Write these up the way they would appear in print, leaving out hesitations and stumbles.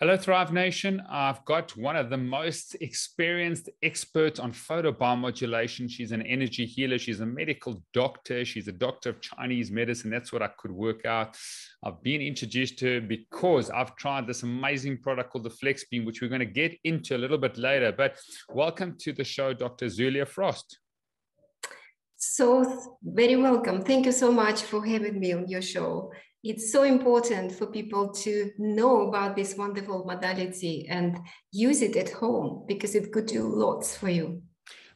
Hello, Thrive Nation. I've got one of the most experienced experts on photobiomodulation. She's an energy healer. She's a medical doctor. She's a doctor of Chinese medicine. That's what I could work out. I've been introduced to her because I've tried this amazing product called the Flexbeam, which we're going to get into a little bit later. But welcome to the show, Dr. Zulia Frost. So very welcome. Thank you so much for having me on your show. It's so important for people to know about this wonderful modality and use it at home because it could do lots for you.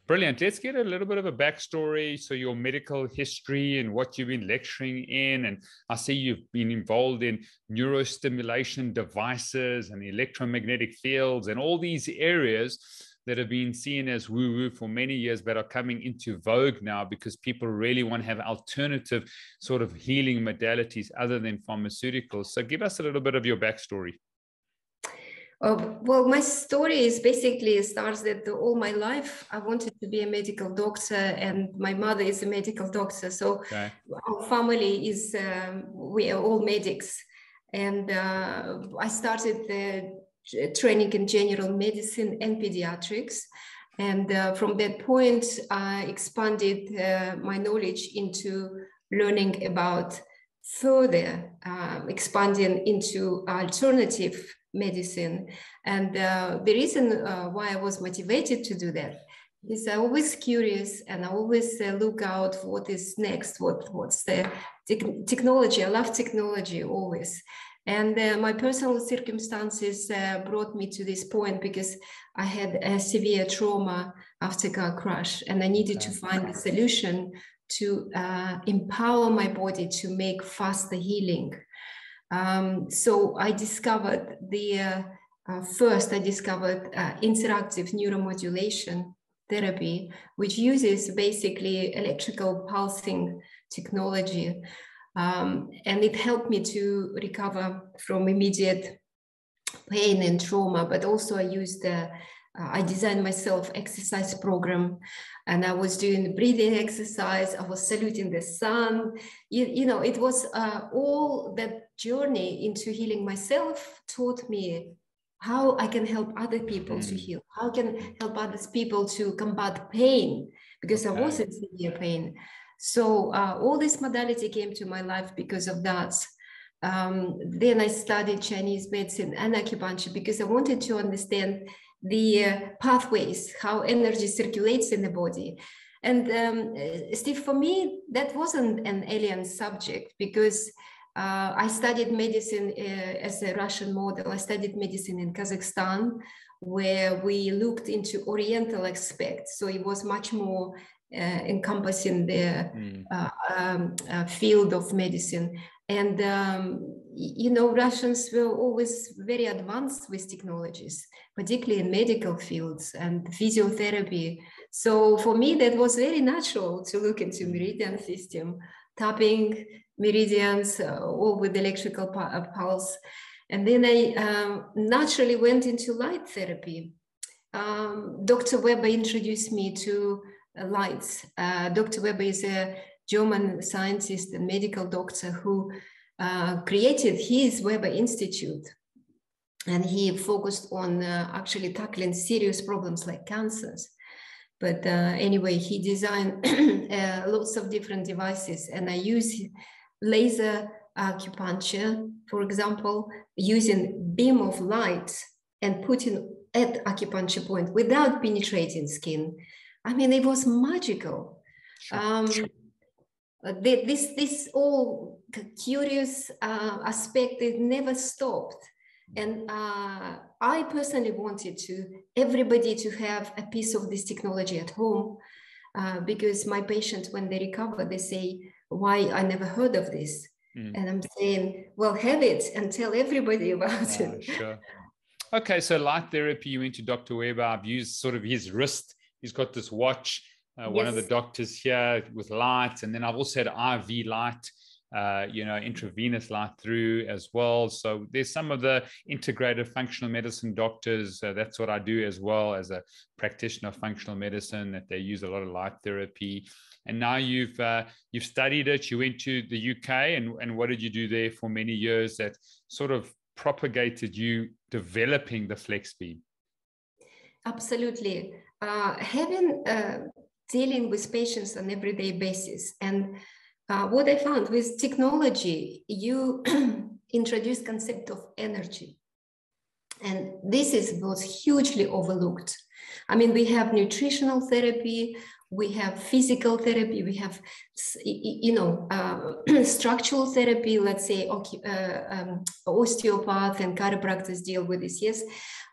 Brilliant. Let's get a little bit of a backstory. So your medical history and what you've been lecturing in. And I see you've been involved in neurostimulation devices and electromagnetic fields and all these areas that have been seen as woo-woo for many years, but are coming into vogue now because people really want to have alternative sort of healing modalities other than pharmaceuticals. So give us a little bit of your backstory. Well, my story is basically starts that all my life I wanted to be a medical doctor, and my mother is a medical doctor. So our family is, we are all medics. And I started training in general medicine and pediatrics. And from that point, I expanded my knowledge into learning about further expanding into alternative medicine. And the reason why I was motivated to do that is I'm always curious and I always look out for what is next, what's the technology. I love technology always. And my personal circumstances brought me to this point because I had a severe trauma after car crash, and I needed to find a solution to empower my body to make faster healing. So I discovered first interactive neuromodulation therapy, which uses basically electrical pulsing technology. And it helped me to recover from immediate pain and trauma, but also I designed myself exercise program, and I was doing breathing exercise. I was saluting the sun. You know, it was all that journey into healing myself taught me how I can help other people to heal, how I can help other people to combat pain, because I was in severe pain. So all this modality came to my life because of that. Then I studied Chinese medicine and acupuncture because I wanted to understand the pathways, how energy circulates in the body. And Steve, for me, that wasn't an alien subject because I studied medicine as a Russian model. I studied medicine in Kazakhstan, where we looked into Oriental aspects. So it was much more encompassing the field of medicine. And, you know, Russians were always very advanced with technologies, particularly in medical fields and physiotherapy. So for me, that was very natural to look into meridian system, tapping meridians, all with electrical pulse. And then I naturally went into light therapy. Dr. Weber introduced me to lights. Dr. Weber is a German scientist and medical doctor who created his Weber Institute. And he focused on actually tackling serious problems like cancers. But anyway, he designed lots of different devices. And I use laser acupuncture, for example, using beam of light and putting at acupuncture point without penetrating skin. I mean, it was magical. This all curious aspect, it never stopped. And I personally wanted everybody to have a piece of this technology at home because my patients, when they recover, they say, why I never heard of this? And I'm saying, well, have it and tell everybody about it. Sure. Okay, so light therapy, you went to Dr. Weber. I've used sort of his wrist. He's got this watch, one of the doctors here with light. And then I've also had IV light, intravenous light through as well. So there's some of the integrative functional medicine doctors. That's what I do as well as a practitioner of functional medicine, that they use a lot of light therapy. And now you've studied it. You went to the UK, and what did you do there for many years that sort of propagated you developing the Flexbeam? Absolutely. Dealing with patients on an everyday basis. And what I found with technology, you introduce concept of energy. And this was hugely overlooked. I mean, we have nutritional therapy, we have physical therapy, we have, structural therapy, let's say osteopath and chiropractors deal with this, yes.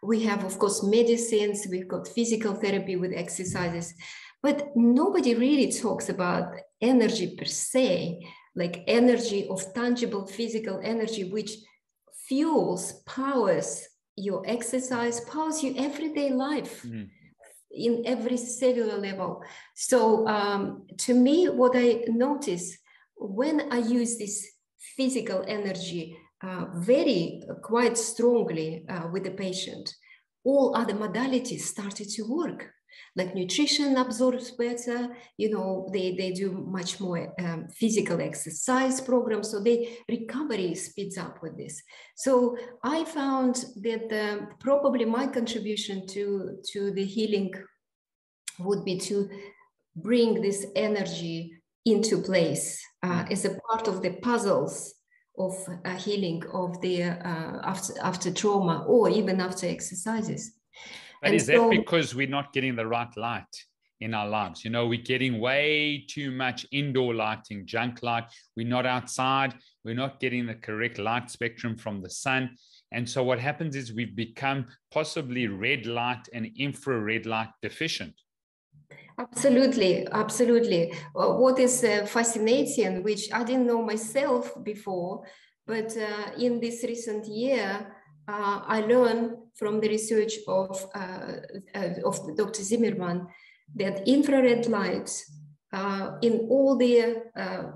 We have, of course, medicines, we've got physical therapy with exercises, but nobody really talks about energy per se, like energy of tangible physical energy, which fuels, powers your exercise, powers your everyday life in every cellular level. So to me, what I notice when I use this physical energy quite strongly with the patient, all other modalities started to work. Like nutrition absorbs better, they do much more physical exercise programs, so the recovery speeds up with this. So I found that probably my contribution to the healing would be to bring this energy into place as a part of the puzzles of healing of the after trauma or even after exercises. But is that because we're not getting the right light in our lives? We're getting way too much indoor lighting, junk light. We're not outside. We're not getting the correct light spectrum from the sun. And so what happens is we've become possibly red light and infrared light deficient. Absolutely, absolutely. What is fascinating, which I didn't know myself before, but in this recent year, I learned from the research of Dr. Zimmerman that infrared light in all the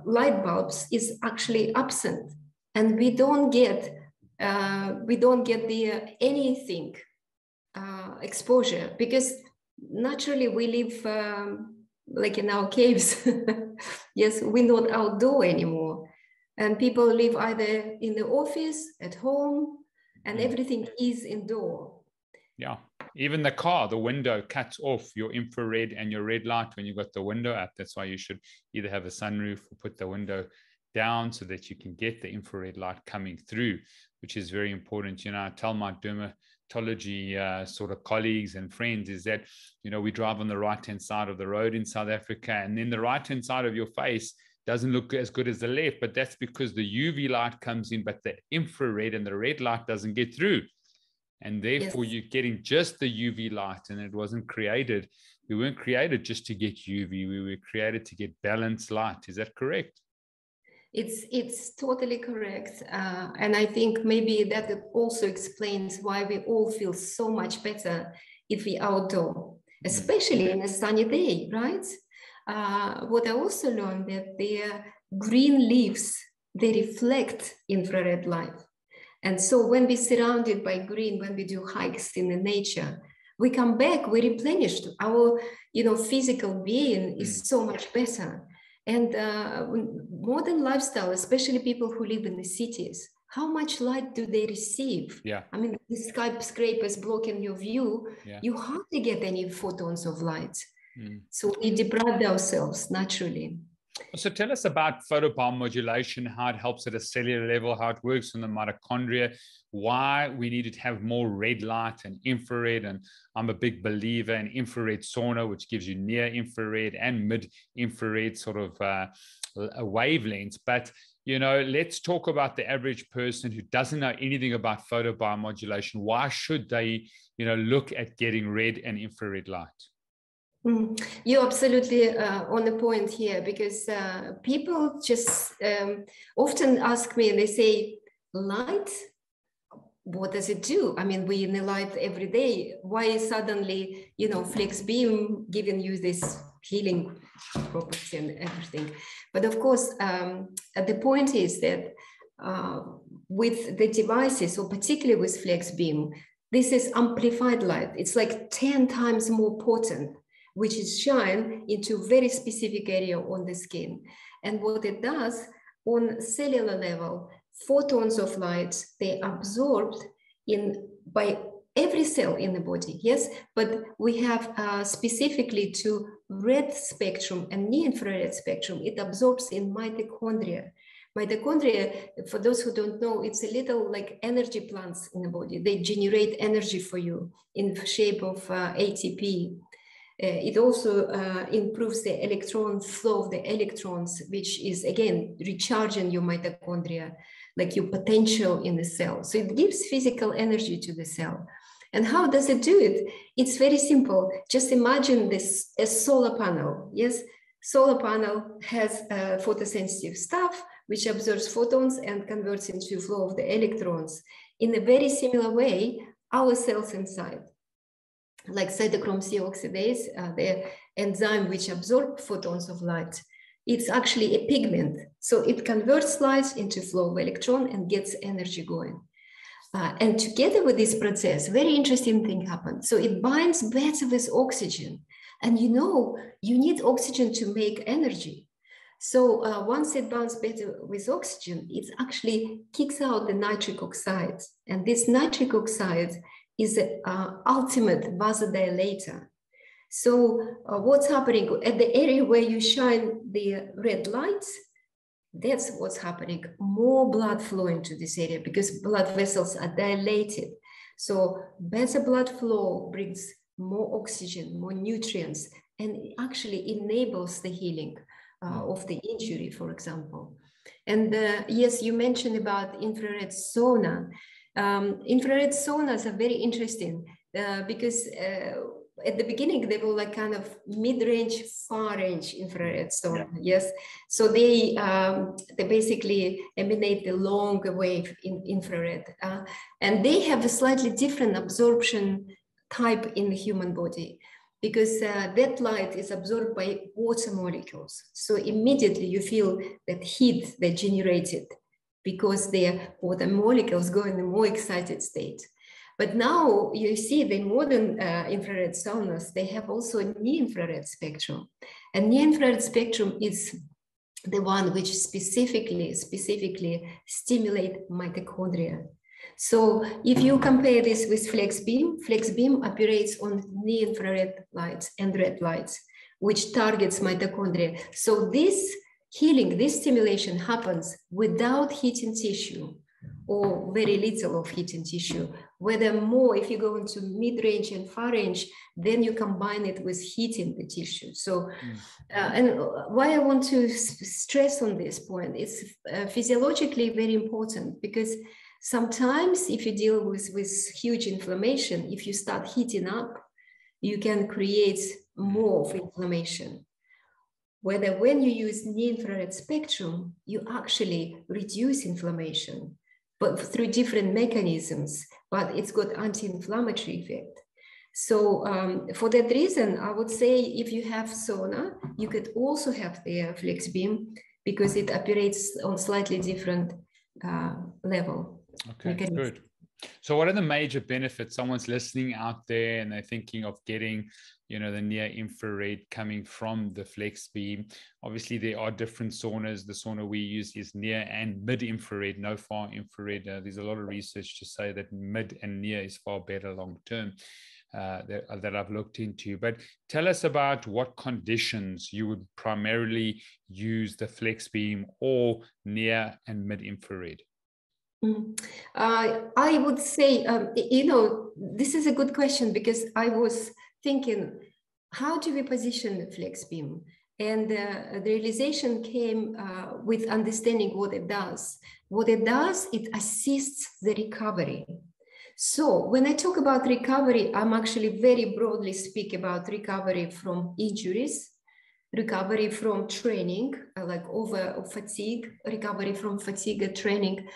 light bulbs is actually absent, and we don't get the anything exposure, because naturally we live like in our caves. Yes, we're not outdoor anymore, and people live either in the office, at home, and everything is indoor. Yeah, even the car, the window cuts off your infrared and your red light when you've got the window up. That's why you should either have a sunroof or put the window down so that you can get the infrared light coming through, which is very important. I tell my dermatology sort of colleagues and friends is that, we drive on the right-hand side of the road in South Africa, and then the right-hand side of your face doesn't look as good as the left, but that's because the UV light comes in, but the infrared and the red light doesn't get through. And therefore you're getting just the UV light, and it wasn't created. We weren't created just to get UV. We were created to get balanced light. Is that correct? It's totally correct. And I think maybe that also explains why we all feel so much better if we're outdoor, especially in a sunny day, right? What I also learned that the green leaves, they reflect infrared light. And so when we're surrounded by green, when we do hikes in the nature, we come back, we replenished. Our physical being is so much better. And modern lifestyle, especially people who live in the cities, how much light do they receive? Yeah. I mean, the skyscrapers blocking your view, you hardly get any photons of light. So we deprived ourselves naturally. So tell us about photobiomodulation, how it helps at a cellular level, how it works in the mitochondria, why we needed to have more red light and infrared. And I'm a big believer in infrared sauna, which gives you near infrared and mid infrared sort of wavelengths. But, let's talk about the average person who doesn't know anything about photobiomodulation. Why should they, look at getting red and infrared light? You're absolutely on the point here, because people just often ask me, and they say, light, what does it do? I mean, we're in the light every day. Why is suddenly, Flexbeam giving you this healing property and everything? But of course, the point is that with the devices, or particularly with Flexbeam, this is amplified light. It's like 10 times more potent, which is shine into very specific area on the skin. And what it does on cellular level, photons of light, they absorbed in by every cell in the body, yes, but we have specifically to red spectrum and near-infrared spectrum. It absorbs in mitochondria. Mitochondria, for those who don't know, it's a little like energy plants in the body. They generate energy for you in the shape of ATP. It also improves the electron flow of the electrons, which is again recharging your mitochondria, like your potential in the cell. So it gives physical energy to the cell. And how does it do it? It's very simple. Just imagine this a solar panel. Yes, solar panel has photosensitive stuff which absorbs photons and converts into flow of the electrons. In a very similar way, our cells inside, like cytochrome C oxidase, the enzyme which absorbs photons of light, it's actually a pigment. So it converts light into flow of electron and gets energy going. And together with this process, very interesting thing happens. So it binds better with oxygen. And you know, you need oxygen to make energy. So once it binds better with oxygen, it actually kicks out the nitric oxide. And this nitric oxide is the ultimate vasodilator. So what's happening at the area where you shine the red lights? That's what's happening. More blood flow into this area because blood vessels are dilated. So better blood flow brings more oxygen, more nutrients, and it actually enables the healing of the injury, for example. And yes, you mentioned about infrared sauna. Infrared saunas are very interesting because at the beginning, they were like kind of mid-range, far-range infrared sauna, yes. So they basically emanate the long wave in infrared. And they have a slightly different absorption type in the human body because that light is absorbed by water molecules. So immediately you feel that heat that generated because the water molecules go in a more excited state. But now you see the modern infrared saunas, they have also a near-infrared spectrum. And near-infrared spectrum is the one which specifically stimulate mitochondria. So if you compare this with Flexbeam operates on near-infrared lights and red lights, which targets mitochondria. So this healing, this stimulation happens without heating tissue or very little of heating tissue. Whether more, if you go into mid-range and far-range, then you combine it with heating the tissue. So, and why I want to stress on this point, it's physiologically very important because sometimes if you deal with huge inflammation, if you start heating up, you can create more of inflammation. Whether when you use near-infrared spectrum, you actually reduce inflammation, but through different mechanisms, but it's got anti-inflammatory effect. So for that reason, I would say if you have sauna, you could also have the Flexbeam because it operates on slightly different level. Okay, good. So what are the major benefits? Someone's listening out there and they're thinking of getting, you know, the near infrared coming from the Flexbeam. Obviously, there are different saunas. The sauna we use is near and mid infrared, no far infrared. There's a lot of research to say that mid and near is far better long term that I've looked into. But tell us about what conditions you would primarily use the Flexbeam or near and mid infrared. I would say, you know, this is a good question because I was thinking, how do we position the Flexbeam? And the realization came with understanding what it does. What it does, it assists the recovery. So when I talk about recovery, I'm actually very broadly speak about recovery from injuries, recovery from training, like over fatigue, recovery from fatigue at training,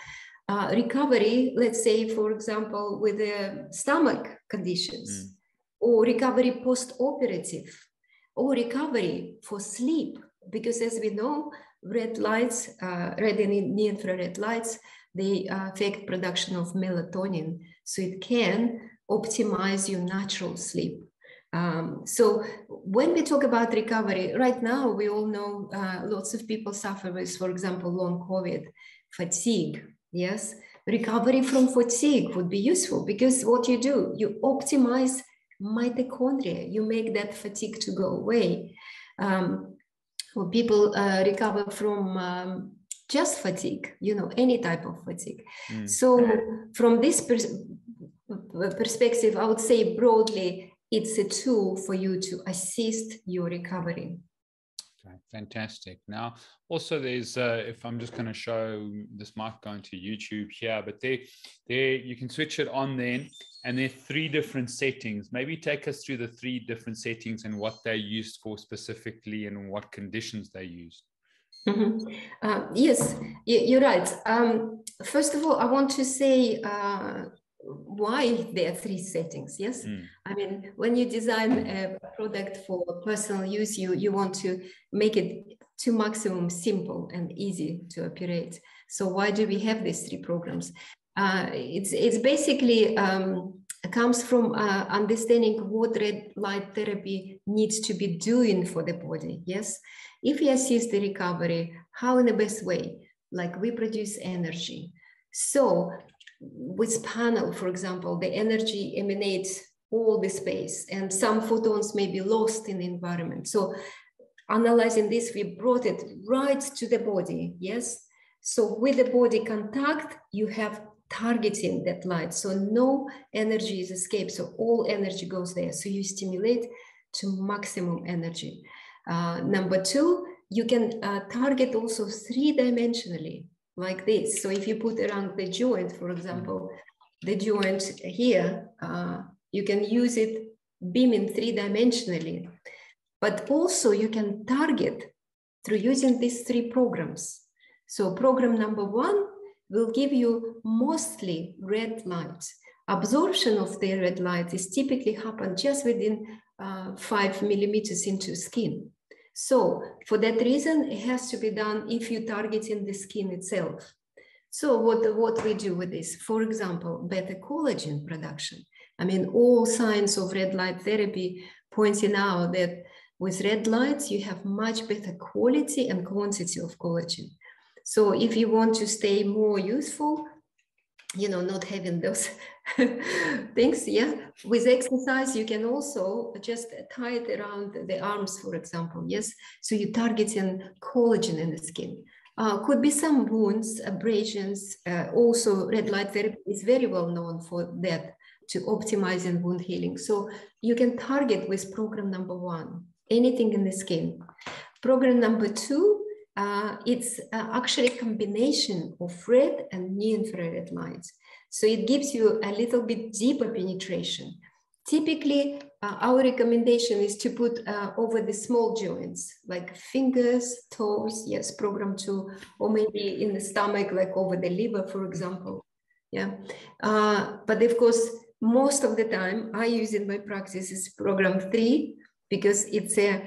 recovery, let's say, for example, with the stomach conditions, or recovery post-operative, or recovery for sleep. Because as we know, red lights, red and near-infrared lights, they affect production of melatonin. So it can optimize your natural sleep. So when we talk about recovery, right now, we all know lots of people suffer with, for example, long COVID, fatigue. Yes, recovery from fatigue would be useful, because what you do, you optimize mitochondria, you make that fatigue to go away. Well, people recover from just fatigue, any type of fatigue. So from this perspective, I would say broadly, it's a tool for you to assist your recovery. Okay, fantastic. Now, also there's, if I'm just going to show, this might go into YouTube here, but there you can switch it on then, and there are 3 different settings. Maybe take us through the 3 different settings and what they're used for specifically and what conditions they're used. Yes, you're right. First of all, I want to say why there are 3 settings. Yes, I mean, when you design a product for personal use, you want to make it to maximum simple and easy to operate. So why do we have these 3 programs? It's basically comes from understanding what red light therapy needs to be doing for the body. Yes, if we assist the recovery, how in the best way? Like we produce energy. So with panel, for example, the energy emanates all the space, and some photons may be lost in the environment. So analyzing this, we brought it right to the body. Yes. So with the body contact, you have targeting that light. So no energy is escaped. So all energy goes there. So you stimulate to maximum energy. Number 2, you can target also 3-dimensionally like this. So if you put around the joint, for example, the joint here, you can use it beaming 3-dimensionally. But also you can target through using these 3 programs. So program number 1 will give you mostly red light. Absorption of the red light is typically happen just within 5 millimeters into skin. So for that reason, it has to be done if you target in the skin itself. So what we do with this, for example, better collagen production. I mean, all signs of red light therapy pointing out that with red lights, you have much better quality and quantity of collagen. So if you want to stay more useful, not having those things, with exercise, you can also just tie it around the arms, for example, yes? So you're targeting collagen in the skin. Could be some wounds, abrasions. Also, red light therapy is very well known for that, to optimizing wound healing. So you can target with program number 1, anything in the skin. Program number 2, it's actually a combination of red and near-infrared lights. So it gives you a little bit deeper penetration. Typically, our recommendation is to put over the small joints, like fingers, toes, yes, program 2, or maybe in the stomach, like over the liver, for example. Yeah, but of course, most of the time I use in my practice is program 3, because it's a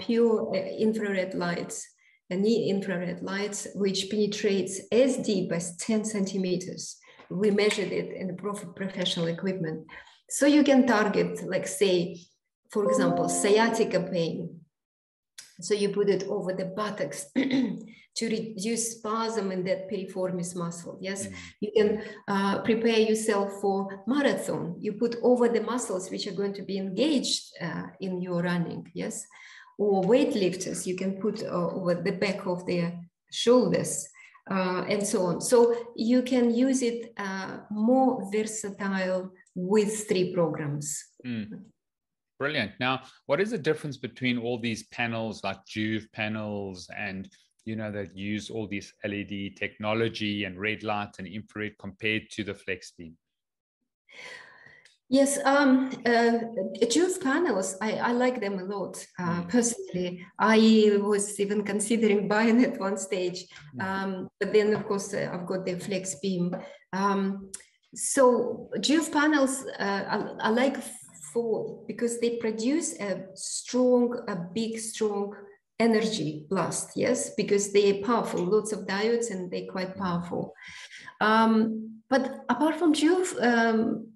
pure infrared lights, near-infrared lights, which penetrates as deep as 10 centimeters. We measured it in the professional equipment. So you can target, like say, for example, sciatica pain. So you put it over the buttocks to reduce spasm in that piriformis muscle. Yes, you can prepare yourself for marathon. You put over the muscles which are going to be engaged in your running. Yes, or weightlifters, you can put over the back of their shoulders. And so on. So you can use it more versatile with 3 programs. Brilliant. Now, what is the difference between all these panels like Juve panels and, that use all this LED technology and red light and infrared compared to the Flexbeam? Yes, Juve panels, I like them a lot. Personally, I was even considering buying at one stage, but then of course I've got the Flexbeam. So Juve panels I like because they produce a big, strong energy blast, yes, because they're powerful, lots of diodes, and they're quite powerful. But apart from Juve,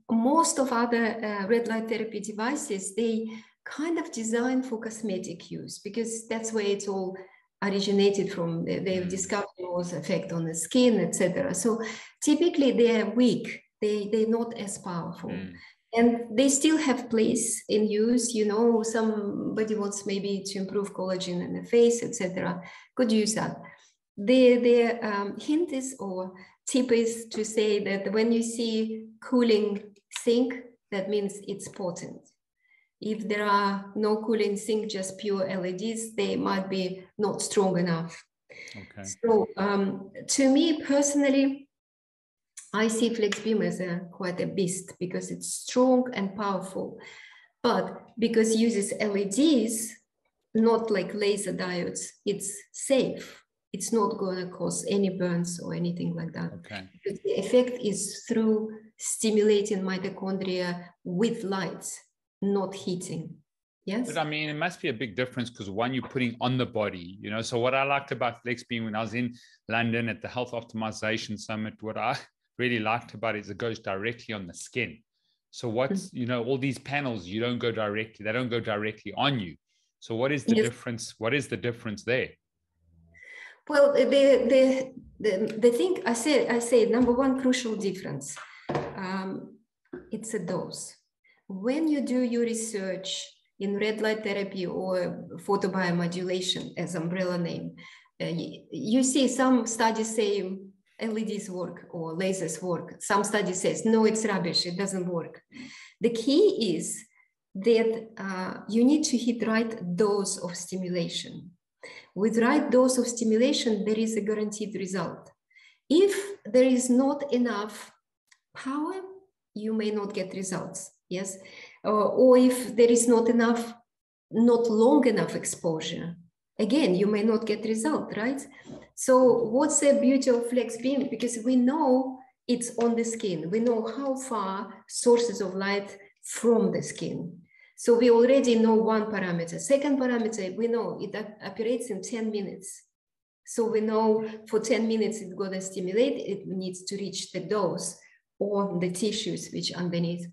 most of other red light therapy devices, they kind of designed for cosmetic use, because that's where it's all originated from. They've discovered was effect on the skin, etc. So typically they are weak. They're not as powerful. And they still have place in use. You know, somebody wants maybe to improve collagen in the face, etc. Could use that. The hint is, or tip is, to say that when you see cooling sink, that means it's potent. If there are no cooling sink, just pure LEDs, they might be not strong enough. Okay. So to me personally, I see Flexbeam as quite a beast because it's strong and powerful, but because it uses LEDs, not like laser diodes, it's safe. It's not going to cause any burns or anything like that. Okay. Because the effect is through stimulating mitochondria with lights, not heating. Yes. But I mean, it must be a big difference because one, you're putting on the body, you know. So what I liked about Flexbeam when I was in London at the Health Optimization Summit, what I really liked about it is it goes directly on the skin. So what's, you know, all these panels, you don't go directly, they don't go directly on you. So what is the difference? What is the difference there? Well, the thing I say, number one crucial difference, it's a dose. When you do your research in red light therapy or photobiomodulation as umbrella name, you see some studies say LEDs work or lasers work. Some studies says, no, it's rubbish, it doesn't work. The key is that you need to hit right dose of stimulation. With right dose of stimulation, there is a guaranteed result. If there is not enough power, you may not get results, yes? Or if there is not long enough exposure, again, you may not get result, right? So what's the beauty of Flexbeam? Because we know it's on the skin. We know how far sources of light from the skin. So we already know one parameter. Second parameter, we know it operates in 10 minutes. So we know for 10 minutes it's going to stimulate, it needs to reach the dose or the tissues which underneath.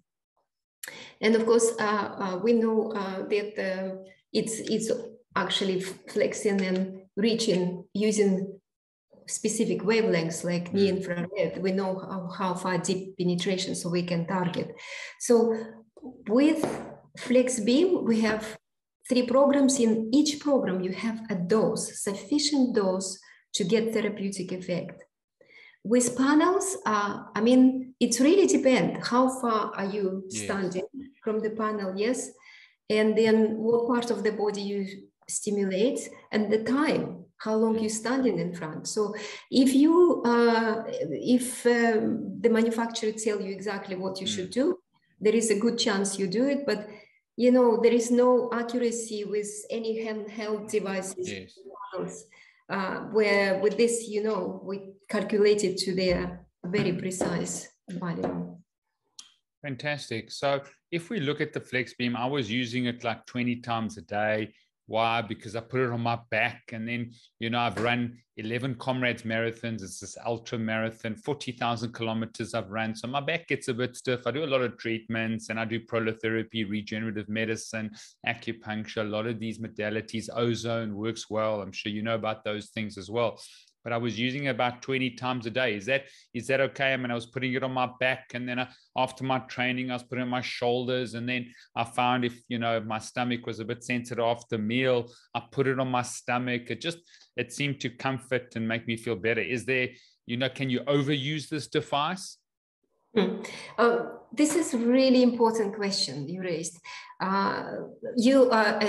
And of course, we know that it's actually flexing and reaching using specific wavelengths like near infrared. We know how far deep penetration, so we can target. So with Flexbeam, we have 3 programs. In each program, you have a dose, sufficient dose to get therapeutic effect. With panels, I mean, it really depends. How far are you standing from the panel? Yes. And then what part of the body you stimulate and the time, how long you're standing in front. So if you, the manufacturer tell you exactly what you should do, there is a good chance you do it, but you know, there is no accuracy with any handheld devices. Where with this, you know, we calculate it to their very precise value. Fantastic. So if we look at the Flexbeam, I was using it like 20 times a day. Why? Because I put it on my back, and then, you know, I've run 11 Comrades marathons. It's this ultra marathon, 40,000 kilometers I've run. So my back gets a bit stiff. I do a lot of treatments, and I do prolotherapy, regenerative medicine, acupuncture, a lot of these modalities. Ozone works well. I'm sure you know about those things as well. But I was using it about 20 times a day. Is that okay? I mean, I was putting it on my back, and then after my training, I was putting it on my shoulders. And then I found if, you know, my stomach was a bit sensitive after meal, I put it on my stomach. It seemed to comfort and make me feel better. Is there, you know, can you overuse this device? This is a really important question you raised. You are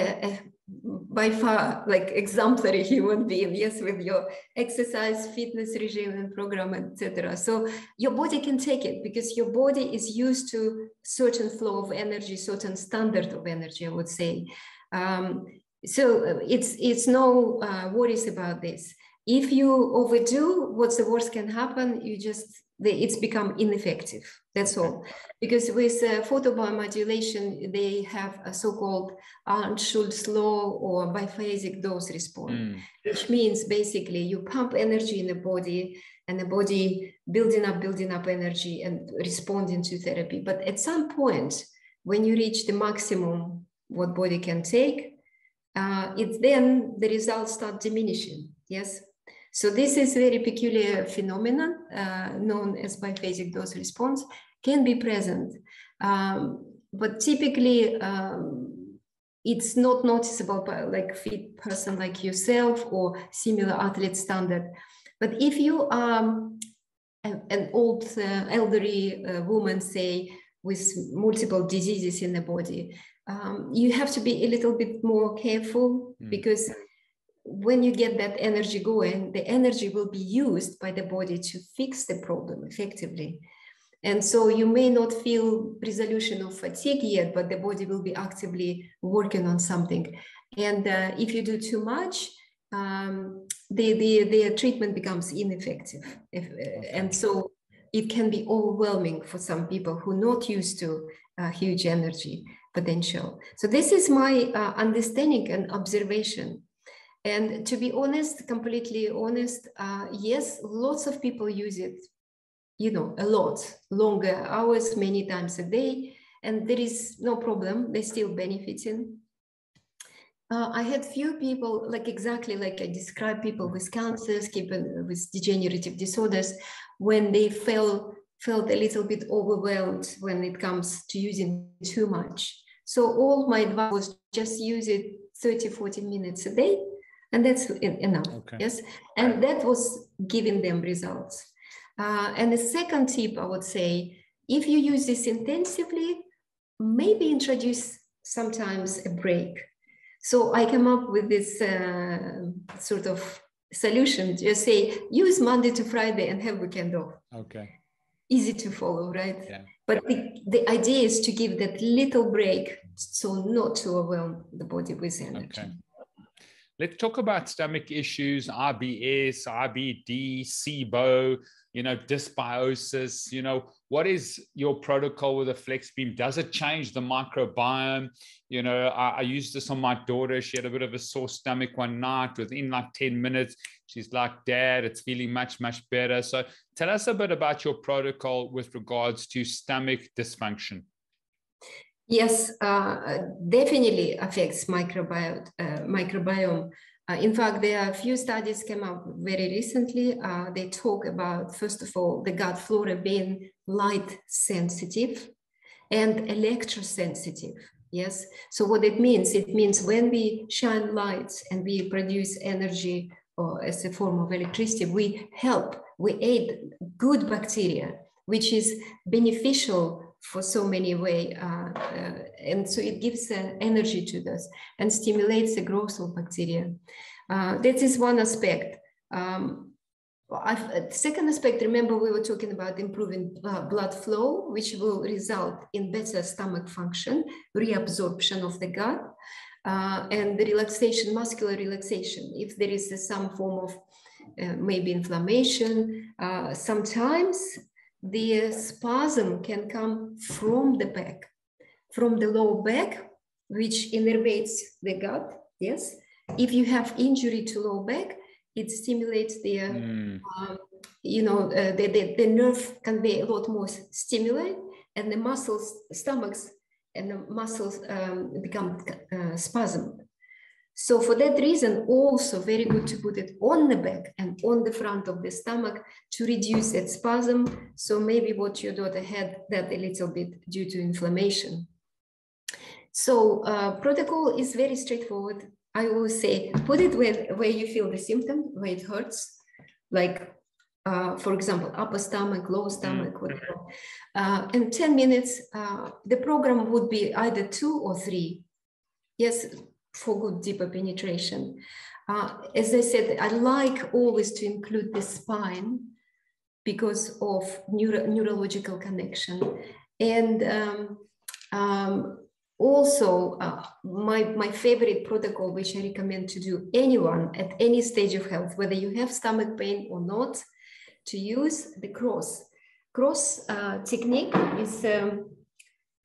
by far like exemplary human being, yes, with your exercise, fitness regime and program, etc. So your body can take it because your body is used to certain flow of energy, certain standard of energy, I would say. So it's no worries about this. If you overdo, what's the worst can happen? It's become ineffective. That's all. Because with photobiomodulation, they have a so-called Arnold-Schulz law or biphasic dose response, which means basically you pump energy in the body and the body building up energy and responding to therapy. But at some point, when you reach the maximum what body can take, it's then the results start diminishing. Yes. So this is very peculiar phenomenon known as biphasic dose response, can be present. But typically, it's not noticeable by like a fit person like yourself or similar athlete standard. But if you are an old elderly woman, say, with multiple diseases in the body, you have to be a little bit more careful, because when you get that energy going, the energy will be used by the body to fix the problem effectively. And so you may not feel resolution of fatigue yet, but the body will be actively working on something. And if you do too much, the treatment becomes ineffective. And so it can be overwhelming for some people who are not used to huge energy potential. So this is my understanding and observation. And to be honest, completely honest, yes, lots of people use it, you know, a lot, longer hours, many times a day, and there is no problem, they're still benefiting. I had few people, like exactly like I described, people with cancers, people with degenerative disorders, when they felt a little bit overwhelmed when it comes to using too much. So all my advice was just use it 30, 40 minutes a day, and that's enough. Okay. Yes, and that was giving them results. And the second tip, I would say, if you use this intensively, maybe introduce sometimes a break. So I came up with this sort of solution. Just say, use Monday to Friday and have weekend off. Okay. Easy to follow, right? Yeah. But the idea is to give that little break, so not to overwhelm the body with energy. Okay. Let's talk about stomach issues, IBS, IBD, SIBO, dysbiosis. What is your protocol with a Flexbeam? Does it change the microbiome? I used this on my daughter. She had a bit of a sore stomach one night. Within like 10 minutes, she's like, Dad, it's feeling much, much better. So tell us a bit about your protocol with regards to stomach dysfunction. Yes, definitely affects microbiome. In fact, there are a few studies came up very recently. They talk about, first of all, the gut flora being light sensitive and electrosensitive. Yes. So what it means when we shine lights and we produce energy or as a form of electricity, we aid good bacteria, which is beneficial for so many ways, and so it gives energy to us and stimulates the growth of bacteria. That is one aspect. Second aspect, remember we were talking about improving blood flow, which will result in better stomach function, reabsorption of the gut, and the relaxation, muscular relaxation. If there is some form of maybe inflammation, sometimes the spasm can come from the back, from the lower back, which innervates the gut. Yes. If you have injury to lower back, it stimulates the, the nerve convey a lot more stimuli, and the muscles, stomachs, and the muscles become spasmed. So for that reason, also very good to put it on the back and on the front of the stomach to reduce that spasm. So maybe what your daughter had that a little bit due to inflammation. So protocol is very straightforward. I always say, put it where you feel the symptom, where it hurts, like, for example, upper stomach, lower stomach, whatever. In 10 minutes, the program would be either 2 or 3. Yes, for good deeper penetration. As I said, I like always to include the spine because of neurological connection. And also my favorite protocol, which I recommend to do anyone at any stage of health, whether you have stomach pain or not, to use the cross technique is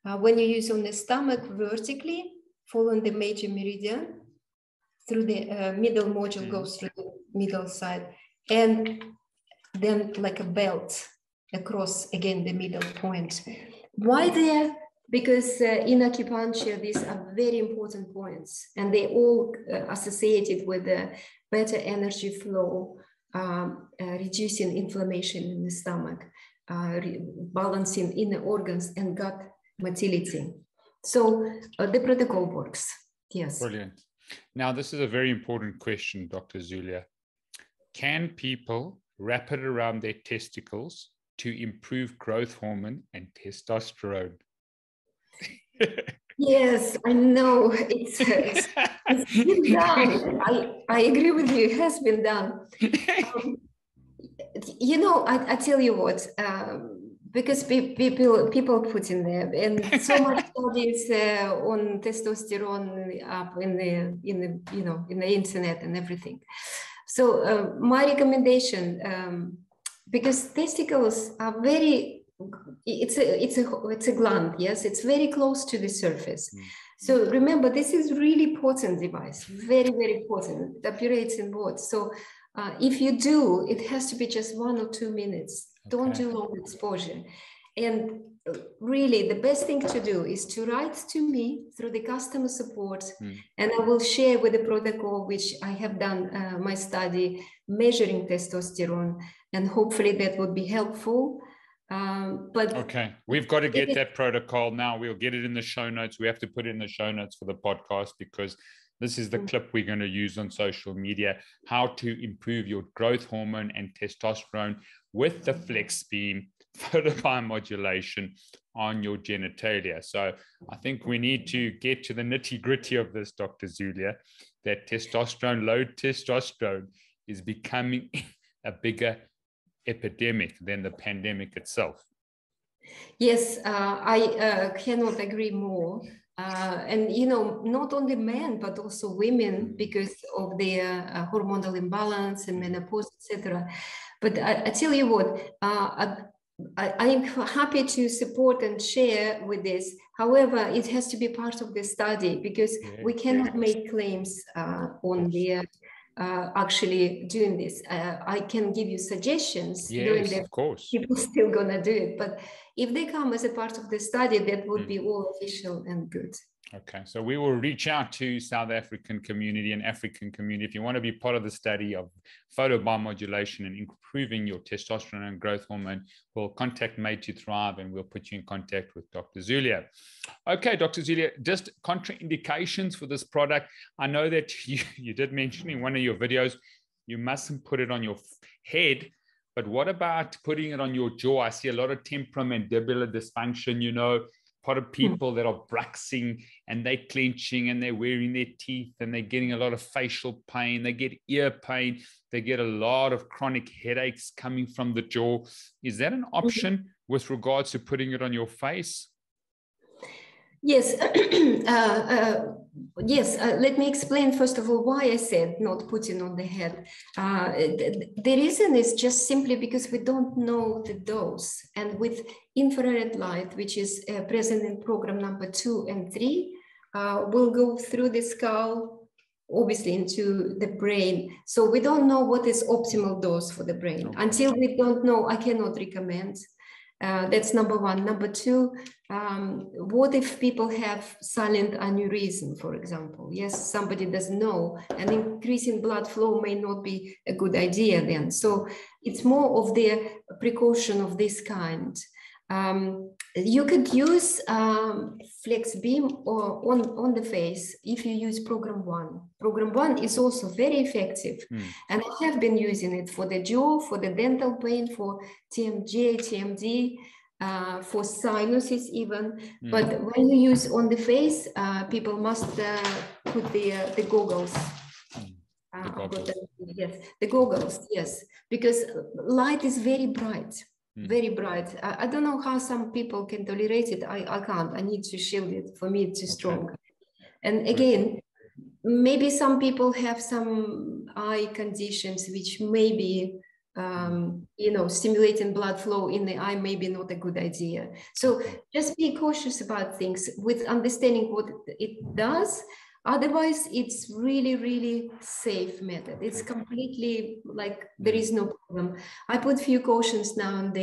when you use on the stomach vertically, following the major meridian through the middle module goes through the middle side, and then like a belt across again the middle point. Why Because in acupuncture, these are very important points, and they all associated with the better energy flow, reducing inflammation in the stomach, balancing inner organs and gut motility. So the protocol works. Yes. Brilliant. Now, this is a very important question, Dr. Zulia. Can people wrap it around their testicles to improve growth hormone and testosterone? Yes, I know. It's been done. I agree with you. It has been done. You know, I tell you what, because people put in there, and so much studies on testosterone up in the internet and everything. So my recommendation, because testicles are very, it's a gland, yes, it's very close to the surface. So remember, this is really potent device, very, very potent. It operates in both. So if you do, it has to be just 1 or 2 minutes. Don't do long exposure. And really, the best thing to do is to write to me through the customer support, and I will share with the protocol, which I have done my study measuring testosterone, and hopefully that would be helpful. But okay, we've got to get that protocol now. We'll get it in the show notes. We have to put it in the show notes for the podcast, because this is the clip we're going to use on social media, how to improve your growth hormone and testosterone with the Flexbeam photobiomodulation on your genitalia. So I think we need to get to the nitty gritty of this, Dr. Zulia, that testosterone, low testosterone is becoming a bigger epidemic than the pandemic itself. Yes, I cannot agree more. And, you know, not only men, but also women, because of their hormonal imbalance and menopause, etc. But I tell you what, I'm happy to support and share with this. However, it has to be part of the study, because we cannot make claims on the actually doing this. I can give you suggestions. Yes, of course. People still gonna do it, but if they come as a part of the study, that would be all official and good. Okay, so we will reach out to South African community and African community. If you want to be part of the study of photobiomodulation and improving your testosterone and growth hormone, we'll contact Made to Thrive, and we'll put you in contact with Dr. Zulia. Okay, Dr. Zulia, just contraindications for this product. I know that you did mention in one of your videos, you mustn't put it on your head, but what about putting it on your jaw? I see a lot of temporomandibular dysfunction, you know, part of people that are bruxing and they're clenching and they're wearing their teeth and they're getting a lot of facial pain. They get ear pain. They get a lot of chronic headaches coming from the jaw. Is that an option with regards to putting it on your face? Yes. Yes. Let me explain first of all why I said not putting on the head. The reason is just simply because we don't know the dose, and with infrared light, which is present in program number 2 and 3, we'll go through the skull, obviously into the brain. So we don't know what is optimal dose for the brain. Okay. Until we don't know, I cannot recommend. That's number 1. Number 2, what if people have silent aneurysm, for example? Yes, somebody doesn't know, and increasing blood flow may not be a good idea then. So it's more of the precaution of this kind. You could use Flexbeam or on the face if you use program 1. Program 1 is also very effective, and I have been using it for the jaw, for the dental pain, for TMD, for sinuses even. But when you use on the face, people must put the goggles. Yes, the goggles, yes, because light is very bright. Very bright. I don't know how some people can tolerate it. I can't. I need to shield it. For me, it's too strong. And again, maybe some people have some eye conditions which maybe, you know, stimulating blood flow in the eye may be not a good idea. So just be cautious about things with understanding what it does. Otherwise, it's really, really safe method. It's completely like there is no problem. I put few cautions now and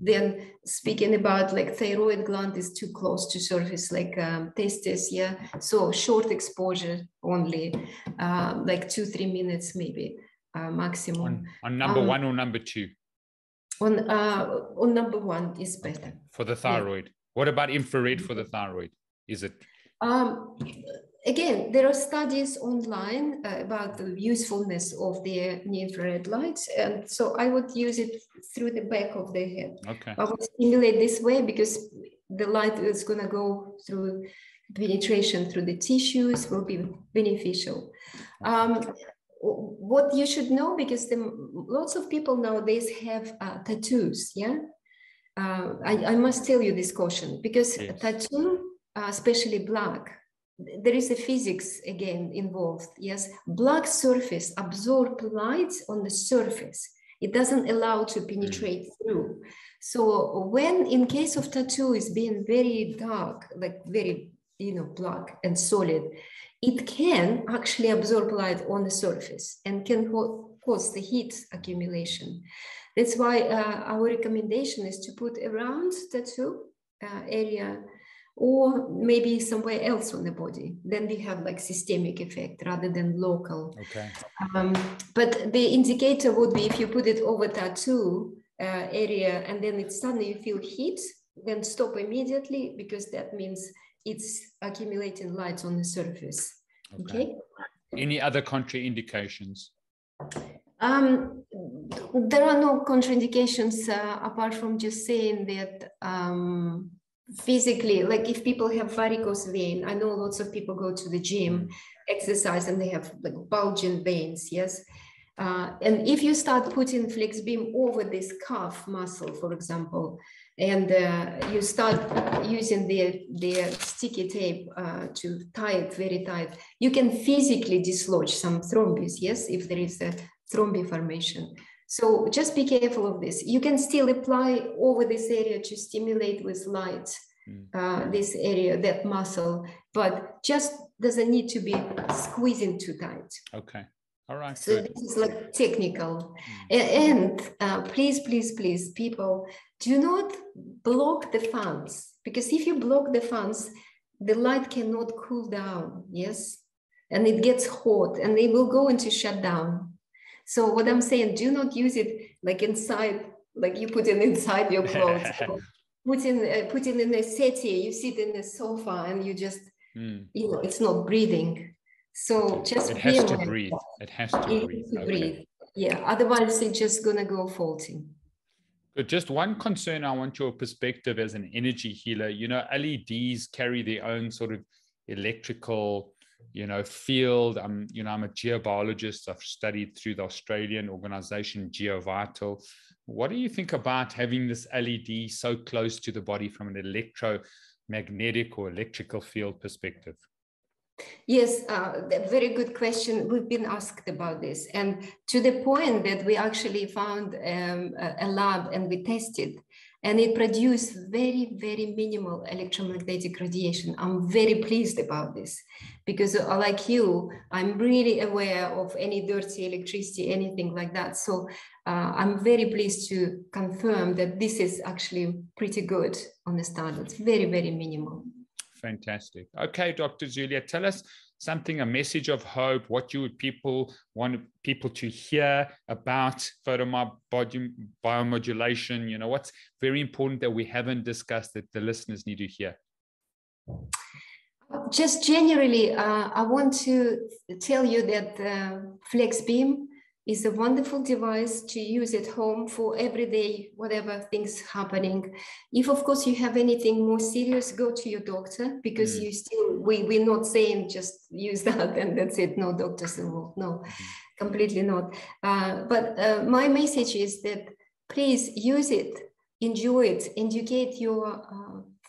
then speaking about like thyroid gland is too close to surface, like testes, yeah. So short exposure only, like 2-3 minutes maybe maximum. On number 1 or number 2? On number 1 is better. Okay. For the thyroid. Yeah. What about infrared for the thyroid? Is it? Again, there are studies online about the usefulness of the infrared lights. And so I would use it through the back of the head. Okay. I would stimulate this way because the light is going to go through penetration through the tissues, will be beneficial. What you should know, because lots of people nowadays have tattoos, yeah? I must tell you this caution, because a tattoo, especially black, there is a physics again involved, yes? Black surface absorb light on the surface. It doesn't allow to penetrate through. So when in case of tattoo is being very dark, like very, black and solid, it can actually absorb light on the surface and can cause the heat accumulation. That's why our recommendation is to put around tattoo area or maybe somewhere else on the body. Then we have like systemic effect rather than local. Okay. But the indicator would be if you put it over tattoo area and then it suddenly you feel heat, then stop immediately, because that means it's accumulating light on the surface. Okay. Any other contraindications? There are no contraindications apart from just saying that physically, like if people have varicose vein, I know lots of people go to the gym, exercise, and they have like bulging veins, yes? And if you start putting Flexbeam over this calf muscle, for example, and you start using the sticky tape to tie it very tight, you can physically dislodge some thrombus, yes, if there is a thrombi formation. So just be careful of this. You can still apply over this area to stimulate with light, this area, that muscle, but just doesn't need to be squeezing too tight. Okay. All right. So this is like technical. And please, please, please, people, do not block the fans, because if you block the fans, the light cannot cool down, yes? And it gets hot and it will go into shutdown. So what I'm saying, do not use it like inside, like you put it inside your clothes. Put in a settee, you sit in a sofa and you just, it's not breathing. So just it has to breathe. It has to breathe. Yeah, otherwise it's just gonna go faulty. But just one concern, I want your perspective as an energy healer. LEDs carry their own sort of electrical, field. I'm a geobiologist. I've studied through the Australian organization GeoVital. What do you think about having this LED so close to the body from an electromagnetic or electrical field perspective? Yes, very good question. We've been asked about this, and to the point that we actually found a lab and we tested, and it produced very, very minimal electromagnetic radiation. I'm very pleased about this, because like you, I'm really aware of any dirty electricity, anything like that. So I'm very pleased to confirm that this is actually pretty good on the standards, very, very minimal. Fantastic. Okay, Dr. Zulia, tell us something, a message of hope, what you would want people to hear about biomodulation. What's very important that we haven't discussed that the listeners need to hear? Just generally, I want to tell you that Flexbeam is a wonderful device to use at home for everyday, whatever things happening. If, of course, you have anything more serious, go to your doctor, because we're not saying just use that and that's it, no doctors involved, no, completely not. But my message is that please use it, enjoy it, educate your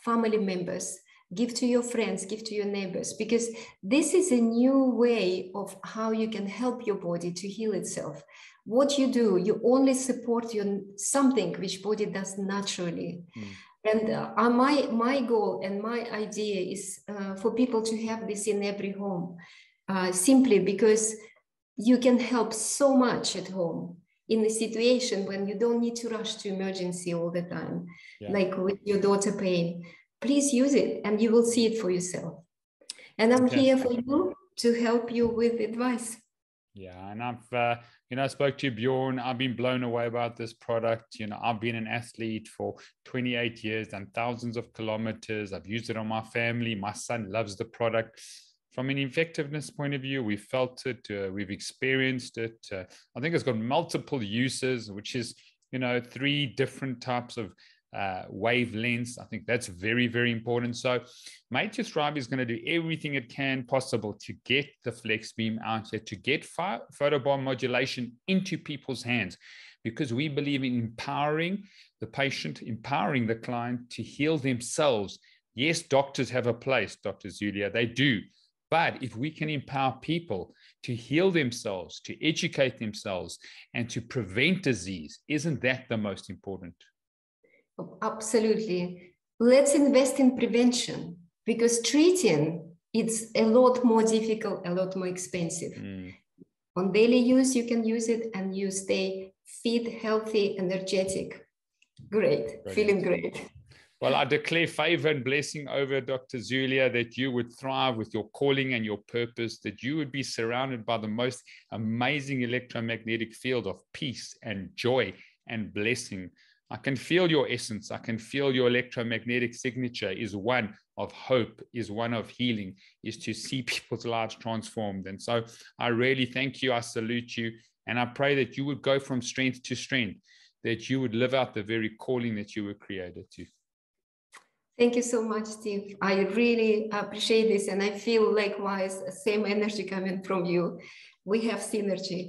family members, give to your friends, give to your neighbors, because this is a new way of how you can help your body to heal itself. What you do, you only support something which body does naturally. And my goal and my idea is for people to have this in every home, simply because you can help so much at home in a situation when you don't need to rush to emergency all the time, like with your daughter pain. Please use it and you will see it for yourself. And I'm here for you to help you with advice. Yeah, and I've, I spoke to Bjorn. I've been blown away about this product. I've been an athlete for 28 years, done thousands of kilometers. I've used it on my family. My son loves the product. From an effectiveness point of view, we've felt it, we've experienced it. I think it's got multiple uses, which is, 3 different types of wavelengths. I think that's very, very important. So Major Scribe is going to do everything it can possible to get the Flexbeam out there, to get photobiomodulation into people's hands, because we believe in empowering the patient, empowering the client to heal themselves. Yes, doctors have a place, Dr. Zulia, they do. But if we can empower people to heal themselves, to educate themselves, and to prevent disease, isn't that the most important? Absolutely. Let's invest in prevention, because treating, it's a lot more difficult, a lot more expensive. On daily use, you can use it and you stay fit, healthy, energetic. Great. Brilliant. Feeling great. Well, I declare favor and blessing over Dr. Zulia, that you would thrive with your calling and your purpose, that you would be surrounded by the most amazing electromagnetic field of peace and joy and blessing. I can feel your essence. I can feel your electromagnetic signature is one of hope, is one of healing, is to see people's lives transformed. And so I really thank you. I salute you. And I pray that you would go from strength to strength, that you would live out the very calling that you were created to. Thank you so much, Steve. I really appreciate this. And I feel likewise, same energy coming from you. We have synergy.